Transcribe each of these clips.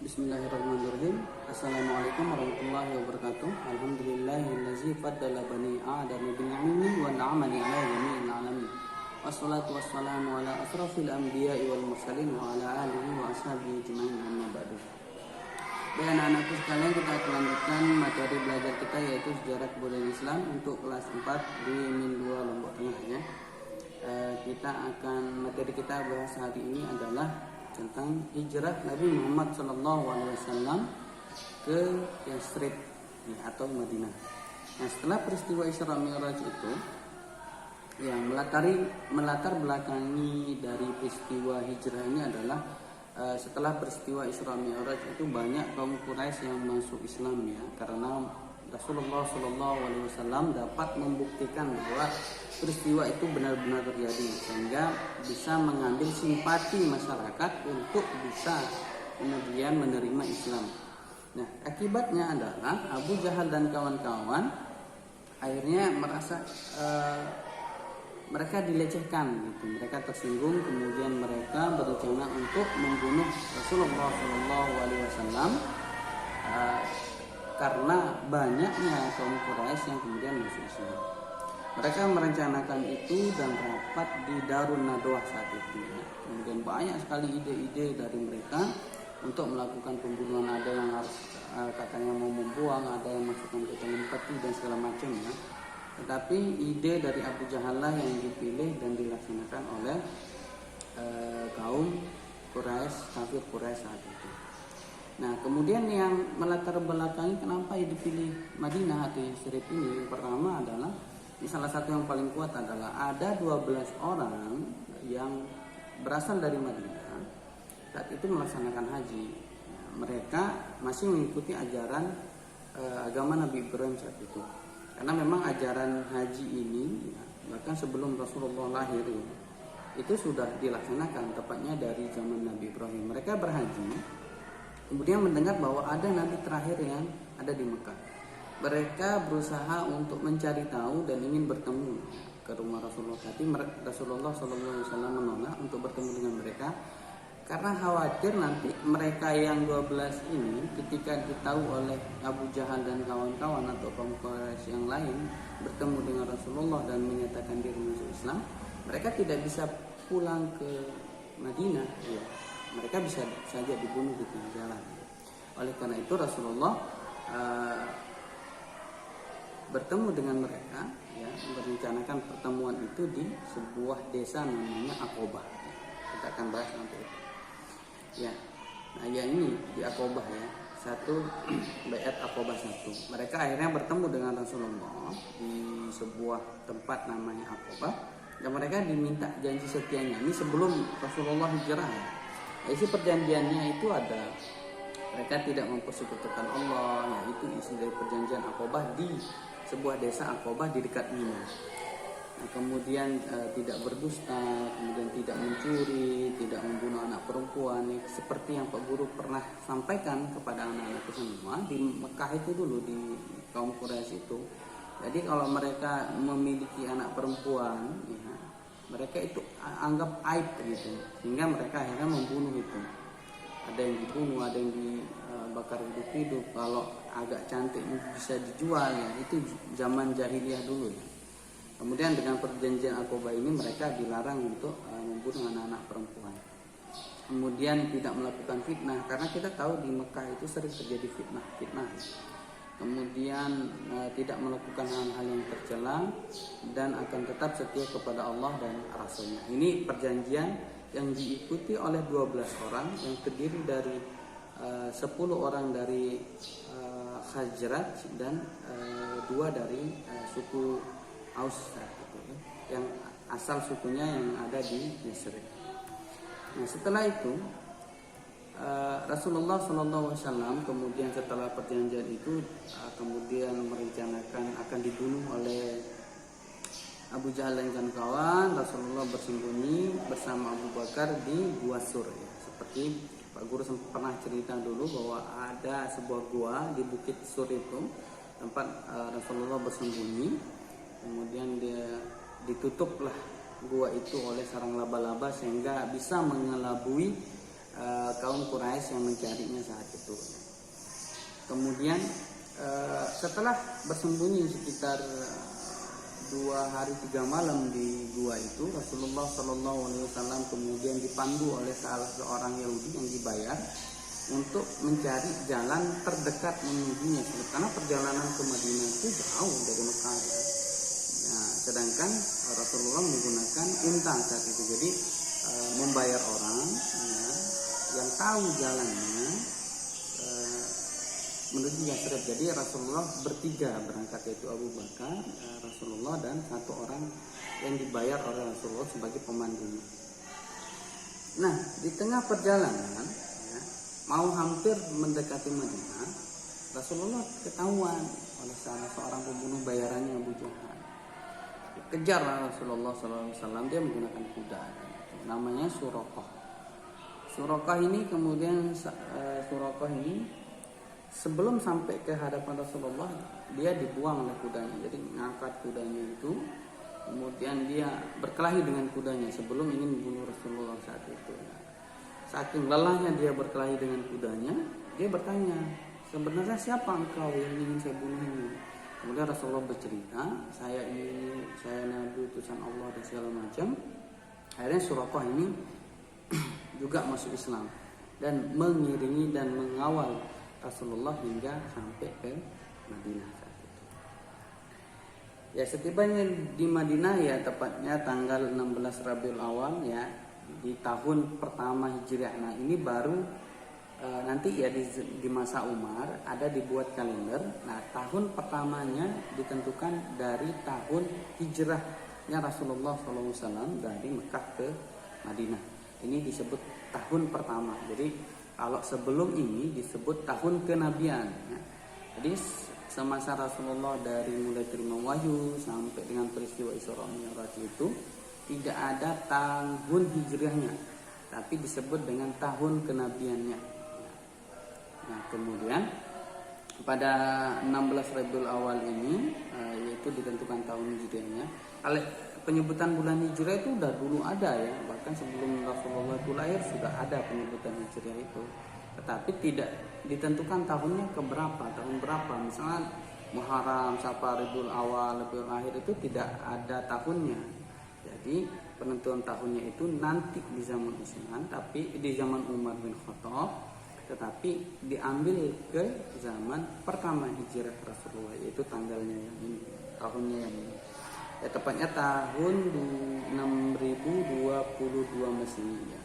Bismillahirrahmanirrahim. Assalamualaikum warahmatullahi wabarakatuh. Alhamdulillahillazi faddala bani Adam bil ilmi wal amali ala jami'il alamin. Wassalatu wassalamu ala asrafil anbiya'i wal mursalin wa ala alihi wa ashabihi ajma'in amma ba'du. Dan anak-anakku sekalian, kita akan lanjutkan materi belajar kita yaitu sejarah kebudayaan Islam untuk kelas 4 di Min 2 Lombok Tengah ya. Materi kita bahas hari ini adalah tentang hijrah Nabi Muhammad SAW ke Yathrib atau Madinah. Nah, setelah peristiwa Isra Mi'raj itu, yang melatar belakangi dari peristiwa hijrah ini adalah setelah peristiwa Isra Mi'raj itu banyak kaum Quraisy yang masuk Islam ya, karena Rasulullah SAW dapat membuktikan bahwa peristiwa itu benar-benar terjadi, sehingga bisa mengambil simpati masyarakat untuk bisa kemudian menerima Islam. Nah, akibatnya adalah Abu Jahal dan kawan-kawan akhirnya merasa mereka dilecehkan, gitu. Mereka tersinggung, kemudian mereka berencana untuk membunuh Rasulullah SAW karena banyaknya kaum Quraisy yang kemudian masuk Islam. Mereka merencanakan itu dan rapat di Darun Nadwah saat itu ya. Kemudian banyak sekali ide-ide dari mereka untuk melakukan pembunuhan. Ada yang harus katanya mau membuang, ada yang masukkan ke dalam peti dan segala macam ya. Tetapi ide dari Abu Jahal yang dipilih dan dilaksanakan oleh kaum Quraisy, kafir Quraisy saat itu. Nah, kemudian yang melatar belakangi kenapa dipilih Madinah atau Yathrib ini, yang pertama adalah salah satu yang paling kuat adalah ada 12 orang yang berasal dari Madinah saat itu melaksanakan haji. Mereka masih mengikuti ajaran agama Nabi Ibrahim saat itu. Karena memang ajaran haji ini bahkan sebelum Rasulullah lahir itu sudah dilaksanakan, tepatnya dari zaman Nabi Ibrahim. Mereka berhaji, kemudian mendengar bahwa ada nabi terakhir yang ada di Mekah. Mereka berusaha untuk mencari tahu dan ingin bertemu ke rumah Rasulullah. Tapi Rasulullah SAW menolak untuk bertemu dengan mereka karena khawatir nanti mereka yang 12 ini ketika ditahu oleh Abu Jahal dan kawan-kawan atau kaum Quraisy yang lain bertemu dengan Rasulullah dan menyatakan diri masuk Islam, mereka tidak bisa pulang ke Madinah ya. Mereka bisa saja dibunuh di tengah jalan. Oleh karena itu Rasulullah bertemu dengan mereka ya, merencanakan pertemuan itu di sebuah desa namanya Aqobah. Kita akan bahas nanti ya. Nah, yang ini di Aqobah ya, satu Baiat Aqobah 1. Mereka akhirnya bertemu dengan Rasulullah di sebuah tempat namanya Aqobah dan mereka diminta janji setianya. Ini sebelum Rasulullah hijrah ya. Isi perjanjiannya itu ada mereka tidak mempersekutukan Allah, yaitu isi dari perjanjian Aqobah di sebuah desa Aqobah di dekat Mina. Nah, kemudian tidak berdusta, kemudian tidak mencuri, tidak membunuh anak perempuan, seperti yang Pak Guru pernah sampaikan kepada anak-anak semua di Mekah itu dulu, di kaum Quraisy itu. Jadi kalau mereka memiliki anak perempuan, ya, mereka itu anggap aib gitu, sehingga mereka akhirnya membunuh itu. Ada yang dibunuh, ada yang dibakar hidup-hidup. Kalau agak cantik bisa dijual ya, itu zaman jahiliyah dulu ya. Kemudian dengan perjanjian Aqobah ini mereka dilarang untuk membunuh anak-anak perempuan. Kemudian tidak melakukan fitnah, karena kita tahu di Mekah itu sering terjadi fitnah ya. Kemudian tidak melakukan hal-hal yang tercela dan akan tetap setia kepada Allah dan Rasulnya. Ini perjanjian yang diikuti oleh 12 orang yang terdiri dari 10 orang dari Khazraj dan 2 dari suku Aus gitu, yang asal sukunya yang ada di Yathrib. Nah, setelah itu Rasulullah SAW kemudian setelah perjanjian itu kemudian merencanakan akan dibunuh oleh Abu Jahal dan kawan. Rasulullah bersembunyi bersama Abu Bakar di Gua Sur ya. Seperti Pak Guru pernah cerita dulu bahwa ada sebuah gua di Bukit Sur itu tempat Rasulullah bersembunyi. Kemudian dia ditutuplah gua itu oleh sarang laba-laba sehingga bisa mengelabui kaum Quraisy yang mencarinya saat itu. Kemudian setelah bersembunyi sekitar 2 hari 3 malam di gua itu, Rasulullah Shallallahu Alaihi Wasallam kemudian dipandu oleh salah seorang Yahudi yang dibayar untuk mencari jalan terdekat menujunya, karena perjalanan ke Madinah itu jauh dari Mekah ya. Nah, sedangkan Rasulullah menggunakan unta saat itu, jadi membayar orang ya, yang tahu jalannya menuju Yatsrib. Jadi Rasulullah bertiga berangkat, yaitu Abu Bakar, Rasulullah, dan 1 orang yang dibayar oleh Rasulullah sebagai pemandunya. Nah, di tengah perjalanan ya, mau hampir mendekati Madinah, Rasulullah ketahuan oleh salah seorang pembunuh bayarannya, Abu Jahal. Kejar Rasulullah SAW, dia menggunakan kuda, namanya Suraqah. Suraqah ini kemudian sebelum sampai ke hadapan Rasulullah, dia dibuang oleh kudanya. Jadi ngangkat kudanya itu, kemudian dia berkelahi dengan kudanya sebelum ingin membunuh Rasulullah saat itu. Saking lelahnya dia berkelahi dengan kudanya, dia bertanya, sebenarnya siapa engkau yang ingin saya bunuh ini? Kemudian Rasulullah bercerita, saya Nabi utusan Allah dan segala macam. Akhirnya Suraqah ini juga masuk Islam dan mengiringi dan mengawal Rasulullah hingga sampai ke Madinah saat itu. Ya, setibanya di Madinah ya, tepatnya tanggal 16 Rabiul Awal ya, di tahun pertama Hijriah. Nah, ini baru nanti ya di masa Umar ada dibuat kalender. Nah, tahun pertamanya ditentukan dari tahun hijrahnya Rasulullah SAW dari Mekah ke Madinah. Ini disebut tahun pertama. Jadi kalau sebelum ini disebut tahun kenabian ya. Jadi semasa Rasulullah dari mulai terima wahyu sampai dengan peristiwa Isra Mi'raj itu tidak ada tahun hijriahnya, tapi disebut dengan tahun kenabiannya. Nah, kemudian pada 16 Rabiul Awal ini yaitu ditentukan tahun hijriahnya. Kalau penyebutan bulan hijriah itu udah dulu ada ya, bahkan sebelum Rasulullah itu lahir sudah ada penyebutan hijriah itu, tetapi tidak ditentukan tahunnya tahun berapa. Misalnya Muharram, Safar, Rabiul Awal, Rabiul Akhir itu tidak ada tahunnya. Jadi penentuan tahunnya itu nanti di zaman Utsman, tapi di zaman Umar bin Khattab, tetapi diambil ke zaman pertama hijrah Rasulullah, yaitu tanggalnya yang ini, tahunnya yang ini. Ya, tepatnya tahun 6022 Masehi ya.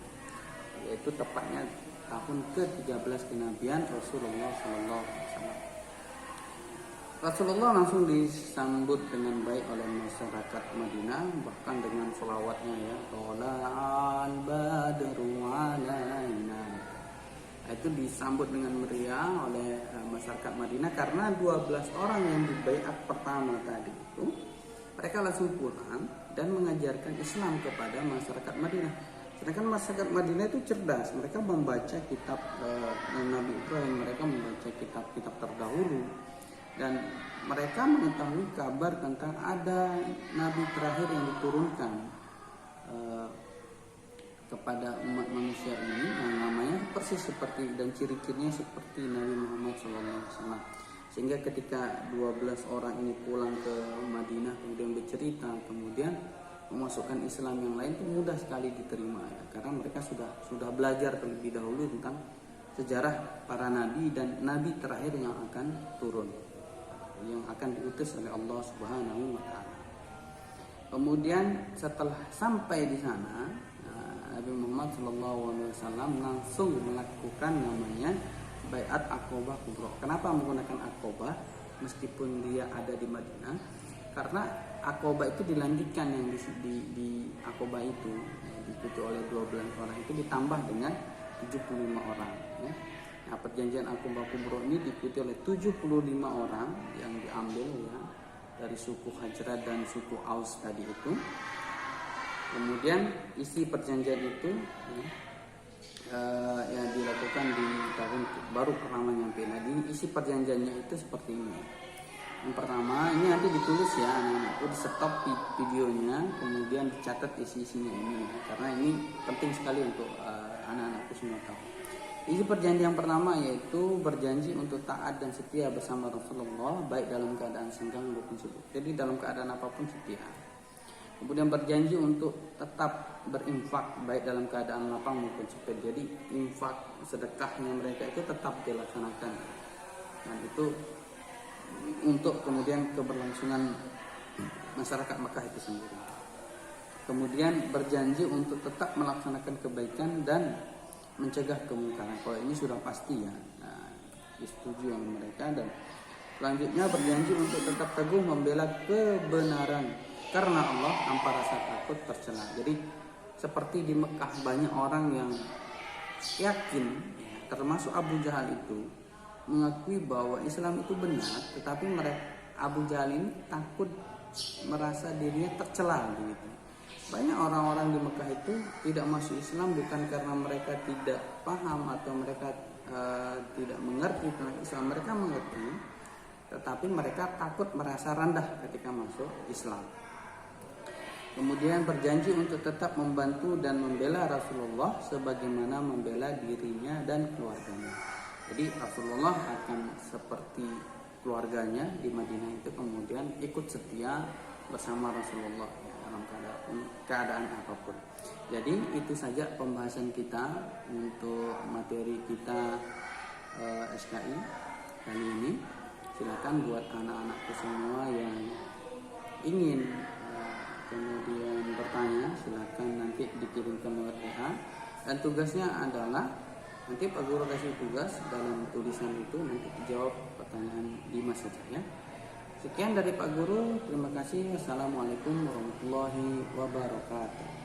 Yaitu tepatnya tahun ke-13 kenabian Rasulullah sallallahu alaihi wasallam. Rasulullah langsung disambut dengan baik oleh masyarakat Madinah, bahkan dengan selawatnya ya, Tola'al badru alaina. Itu disambut dengan meriah oleh masyarakat Madinah, karena 12 orang yang dibaiat pertama tadi itu mereka langsung pulang dan mengajarkan Islam kepada masyarakat Madinah. Sedangkan masyarakat Madinah itu cerdas, mereka membaca kitab Nabi Ibrahim, mereka membaca kitab-kitab terdahulu, dan mereka mengetahui kabar tentang ada nabi terakhir yang diturunkan kepada umat manusia ini, yang namanya persis seperti dan ciri-cirinya seperti Nabi Muhammad SAW. Sehingga ketika 12 orang ini pulang ke Madinah kemudian bercerita, kemudian memasukkan Islam yang lain, itu mudah sekali diterima ya, karena mereka sudah belajar terlebih dahulu tentang sejarah para nabi dan nabi terakhir yang akan turun, yang akan diutus oleh Allah Subhanahu wa taala. Kemudian setelah sampai di sana, Nabi Muhammad SAW langsung melakukan namanya Baiat Aqobah Kubra. Kenapa menggunakan Aqobah meskipun dia ada di Madinah? Karena Aqobah itu dilanjutkan, yang di Aqobah itu diikuti oleh 12 orang itu ditambah dengan 75 orang ya. Nah, perjanjian Aqobah Kubra ini diikuti oleh 75 orang yang diambil ya dari suku Hajrat dan suku Aus tadi itu. Kemudian isi perjanjian itu yang dilakukan di tahun baru pertama nyampe. Nah, isi perjanjiannya itu seperti ini. Yang pertama, ini nanti ditulis ya anak-anakku, di stop videonya, kemudian dicatat isi-isinya ini ya, karena ini penting sekali untuk anak-anakku semua tahu. Isi perjanjian yang pertama yaitu berjanji untuk taat dan setia bersama Rasulullah baik dalam keadaan senggang maupun sibuk. Jadi dalam keadaan apapun setia. Kemudian berjanji untuk tetap berinfak baik dalam keadaan lapang maupun sempit. Jadi infak sedekahnya mereka itu tetap dilaksanakan. Dan itu untuk kemudian keberlangsungan masyarakat Mekah itu sendiri. Kemudian berjanji untuk tetap melaksanakan kebaikan dan mencegah kemungkaran. Kalau ini sudah pasti ya, disetujui oleh mereka. Dan selanjutnya berjanji untuk tetap teguh membela kebenaran karena Allah tanpa rasa takut tercela. Jadi seperti di Mekah banyak orang yang yakin, termasuk Abu Jahal itu mengakui bahwa Islam itu benar, tetapi Abu Jahal ini takut merasa dirinya tercela gitu. Banyak orang-orang di Mekah itu tidak masuk Islam bukan karena mereka tidak paham atau mereka tidak mengerti tentang Islam. Mereka mengerti, tetapi mereka takut merasa rendah ketika masuk Islam. Kemudian berjanji untuk tetap membantu dan membela Rasulullah sebagaimana membela dirinya dan keluarganya. Jadi Rasulullah akan seperti keluarganya di Madinah itu kemudian ikut setia bersama Rasulullah dalam keadaan apapun. Jadi itu saja pembahasan kita untuk materi kita SKI kali ini. Silakan buat anak-anakku semua yang ingin kemudian bertanya, silakan nanti dikirimkan lewat WA. Dan tugasnya adalah nanti Pak Guru kasih tugas dalam tulisan itu nanti dijawab pertanyaan Dimas saja ya. Sekian dari Pak Guru, terima kasih. Assalamualaikum warahmatullahi wabarakatuh.